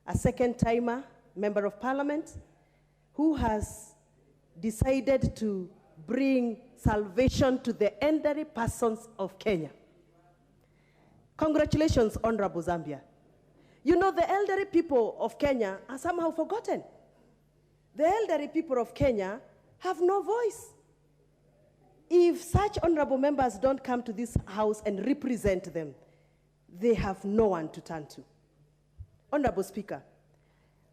A second-timer member of parliament who has decided to bring salvation to the elderly persons of Kenya. Congratulations, Honorable Zambia. You know, the elderly people of Kenya are somehow forgotten. The elderly people of Kenya have no voice. If such honorable members don't come to this house and represent them, they have no one to turn to. Honorable Speaker,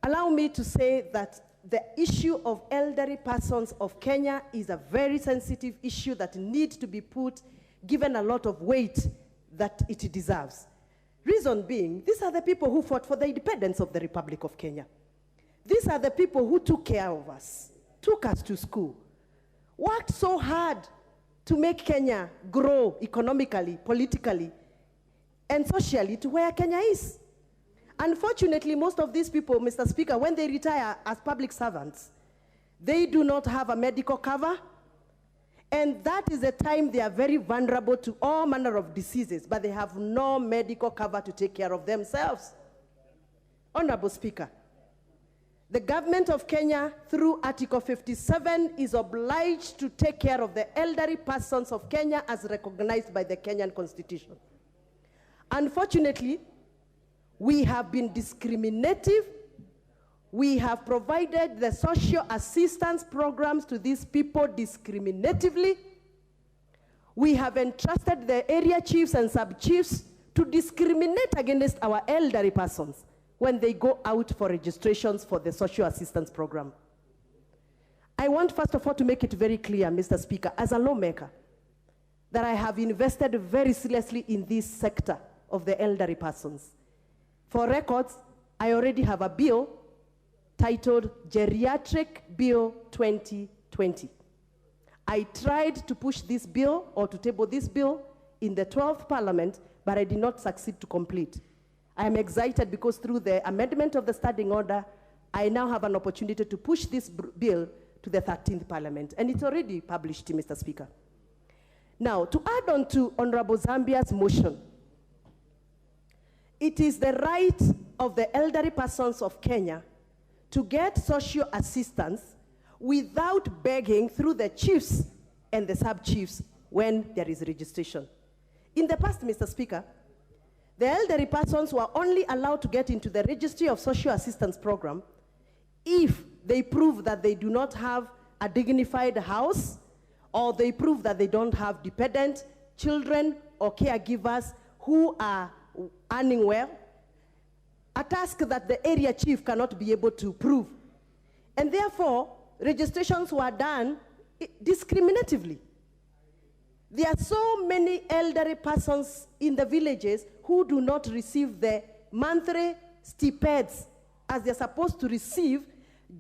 allow me to say that the issue of elderly persons of Kenya is a very sensitive issue that needs to be given a lot of weight that it deserves. Reason being, these are the people who fought for the independence of the Republic of Kenya. These are the people who took care of us, took us to school, worked so hard to make Kenya grow economically, politically, and socially to where Kenya is. Unfortunately, most of these people, Mr. Speaker, when they retire as public servants, they do not have a medical cover, and that is the time they are very vulnerable to all manner of diseases, but they have no medical cover to take care of themselves. Honorable Speaker, the government of Kenya, through Article 57, is obliged to take care of the elderly persons of Kenya as recognized by the Kenyan Constitution. Unfortunately, we have been discriminative. We have provided the social assistance programs to these people discriminatively. We have entrusted the area chiefs and sub-chiefs to discriminate against our elderly persons when they go out for registrations for the social assistance program. I want, first of all, to make it very clear, Mr. Speaker, as a lawmaker, that I have invested very seriously in this sector of the elderly persons. For records, I already have a bill titled Geriatric Bill 2020. I tried to push this bill or to table this bill in the 12th Parliament, but I did not succeed to complete. I am excited because through the amendment of the standing order, I now have an opportunity to push this bill to the 13th Parliament, and it's already published, Mr. Speaker. Now, to add on to Honorable Zambia's motion, it is the right of the elderly persons of Kenya to get social assistance without begging through the chiefs and the sub-chiefs when there is registration. In the past, Mr. Speaker, the elderly persons were only allowed to get into the registry of social assistance program if they prove that they do not have a dignified house, or they prove that they don't have dependent children or caregivers who are earning well, a task that the area chief cannot be able to prove. And therefore, registrations were done discriminatively. There are so many elderly persons in the villages who do not receive the monthly stipends as they're supposed to receive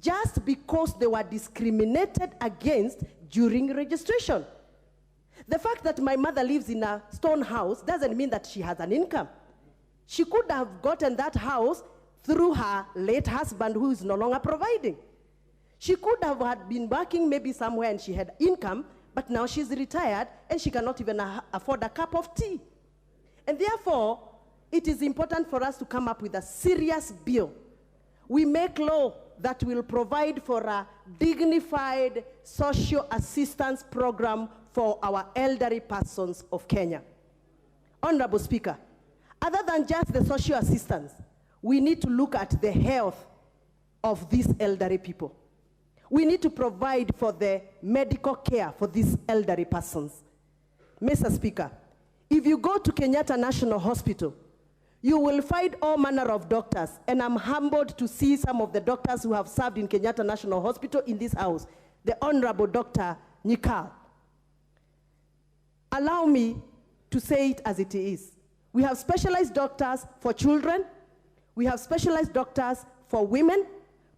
just because they were discriminated against during registration. The fact that my mother lives in a stone house doesn't mean that she has an income. She could have gotten that house through her late husband who is no longer providing. She could have been working maybe somewhere and she had income, but now she's retired and she cannot even afford a cup of tea. And therefore, it is important for us to come up with a serious bill. We make law that will provide for a dignified social assistance program for our elderly persons of Kenya. Honorable Speaker, other than just the social assistance, we need to look at the health of these elderly people. We need to provide for the medical care for these elderly persons. Mr. Speaker, if you go to Kenyatta National Hospital, you will find all manner of doctors, and I'm humbled to see some of the doctors who have served in Kenyatta National Hospital in this house, the Honorable Dr. Nikal. Allow me to say it as it is. We have specialized doctors for children, we have specialized doctors for women,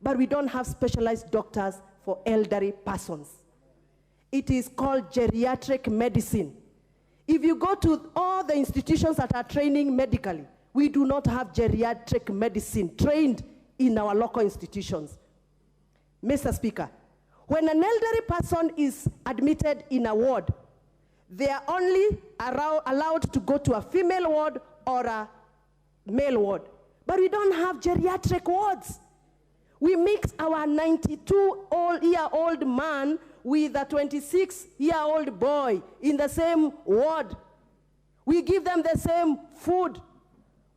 but we don't have specialized doctors for elderly persons. It is called geriatric medicine. If you go to all the institutions that are training medically, we do not have geriatric medicine trained in our local institutions. Mr. Speaker, when an elderly person is admitted in a ward, They are only allowed to go to a female ward or a male ward. But we don't have geriatric wards. We mix our 92-year-old man with a 26-year-old boy in the same ward. We give them the same food.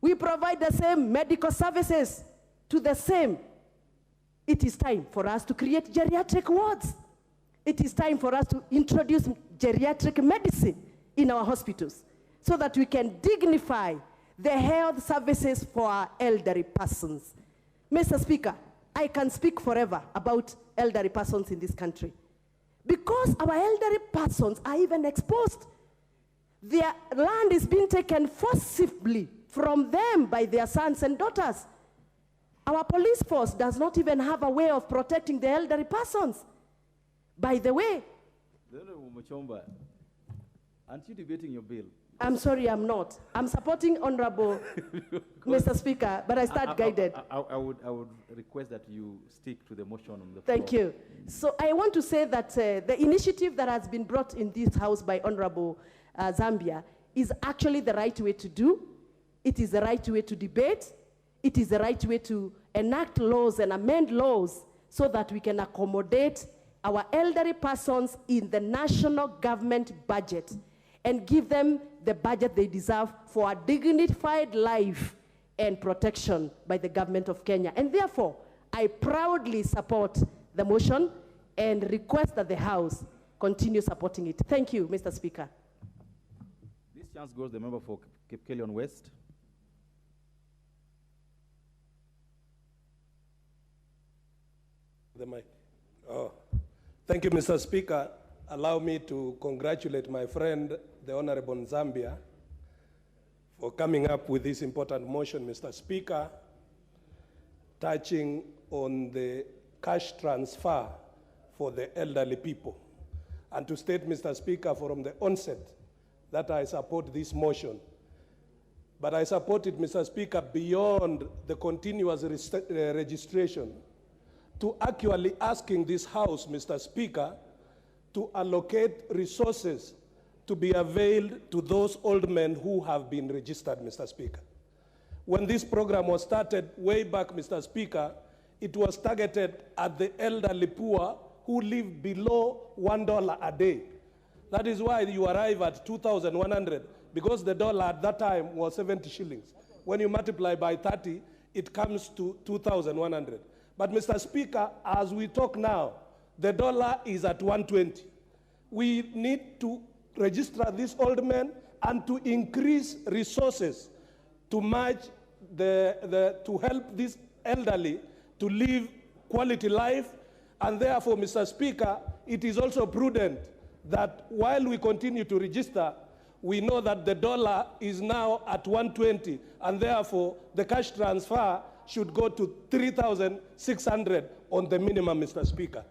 We provide the same medical services to the same. It is time for us to create geriatric wards. It is time for us to introduce geriatric medicine in our hospitals so that we can dignify the health services for our elderly persons. Mr. Speaker, I can speak forever about elderly persons in this country because our elderly persons are even exposed. Their land is being taken forcibly from them by their sons and daughters. Our police force does not even have a way of protecting the elderly persons. By the way, Muchomba, aren't you debating your bill? I'm sorry, I'm not. I'm supporting Honorable Mr. Speaker, but I start guided. I would request that you stick to the motion on the floor. Thank you. So I want to say that the initiative that has been brought in this House by Honorable Zambia is actually the right way to do. It is the right way to debate. It is the right way to enact laws and amend laws so that we can accommodate our elderly persons in the national government budget and give them the budget they deserve for a dignified life and protection by the government of Kenya. And therefore, I proudly support the motion and request that the House continue supporting it. Thank you, Mr. Speaker. This chance goes to the member for Cape Kelion West. The mic. Oh. Thank you, Mr. Speaker. Allow me to congratulate my friend, the Honorable Zambia, for coming up with this important motion, Mr. Speaker, touching on the cash transfer for the elderly people. And to state, Mr. Speaker, from the onset, that I support this motion. But I support it, Mr. Speaker, beyond the continuous registration, to actually asking this House, Mr. Speaker, to allocate resources to be availed to those old men who have been registered, Mr. Speaker. When this program was started way back, Mr. Speaker, it was targeted at the elderly poor who live below $1 a day. That is why you arrive at 2,100, because the dollar at that time was 70 shillings. When you multiply by 30, it comes to 2,100. But Mr. Speaker, as we talk now, the dollar is at 120. We need to register these old men and to increase resources to match to help these elderly to live quality life. And therefore, Mr. Speaker, it is also prudent that while we continue to register, we know that the dollar is now at 120, and therefore the cash transfer should go to 3,600 on the minimum, Mr. Speaker.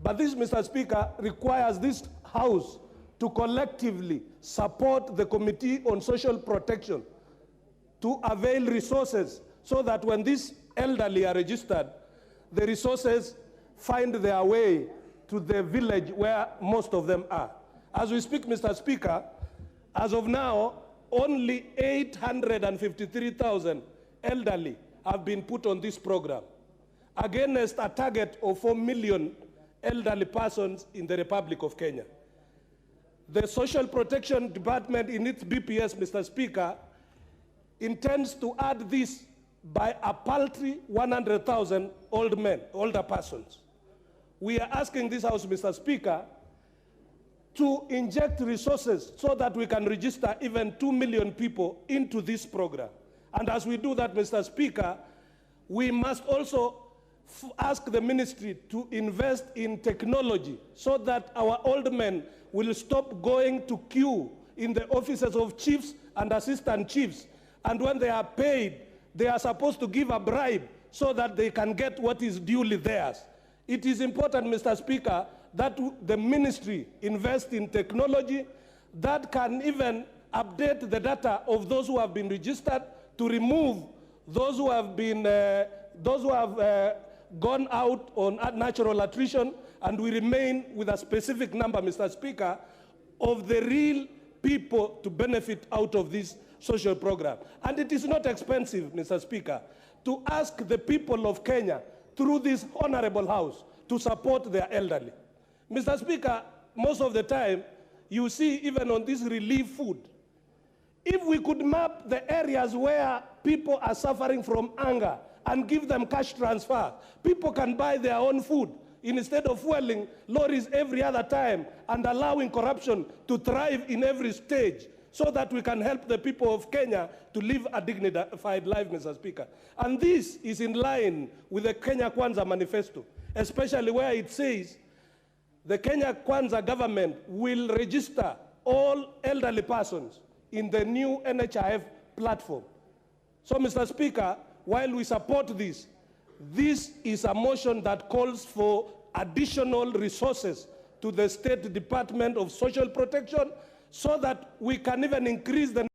But this, Mr. Speaker, requires this House to collectively support the Committee on Social Protection to avail resources so that when these elderly are registered, the resources find their way to the village where most of them are. As we speak, Mr. Speaker, as of now, only 853,000 elderly have been put on this program, against a target of 4 million elderly persons in the Republic of Kenya. The Social Protection Department in its BPS, Mr. Speaker, intends to add this by a paltry 100,000 older persons. We are asking this House, Mr. Speaker, to inject resources so that we can register even 2 million people into this program. And as we do that, Mr. Speaker, we must also ask the ministry to invest in technology so that our old men will stop going to queue in the offices of chiefs and assistant chiefs. And when they are paid, they are supposed to give a bribe so that they can get what is duly theirs. It is important, Mr. Speaker, that the ministry invest in technology that can even update the data of those who have been registered, to remove those who have been, gone out on natural attrition, and we remain with a specific number, Mr. Speaker, of the real people to benefit out of this social program. And it is not expensive, Mr. Speaker, to ask the people of Kenya through this honorable house to support their elderly. Mr. Speaker, most of the time, you see even on this relief food, if we could map the areas where people are suffering from hunger and give them cash transfer, people can buy their own food instead of fueling lorries every other time and allowing corruption to thrive in every stage, so that we can help the people of Kenya to live a dignified life, Mr. Speaker. And this is in line with the Kenya Kwanza manifesto, especially where it says the Kenya Kwanza government will register all elderly persons in the new NHIF platform. So, Mr. Speaker, while we support this, this is a motion that calls for additional resources to the State Department of Social Protection so that we can even increase the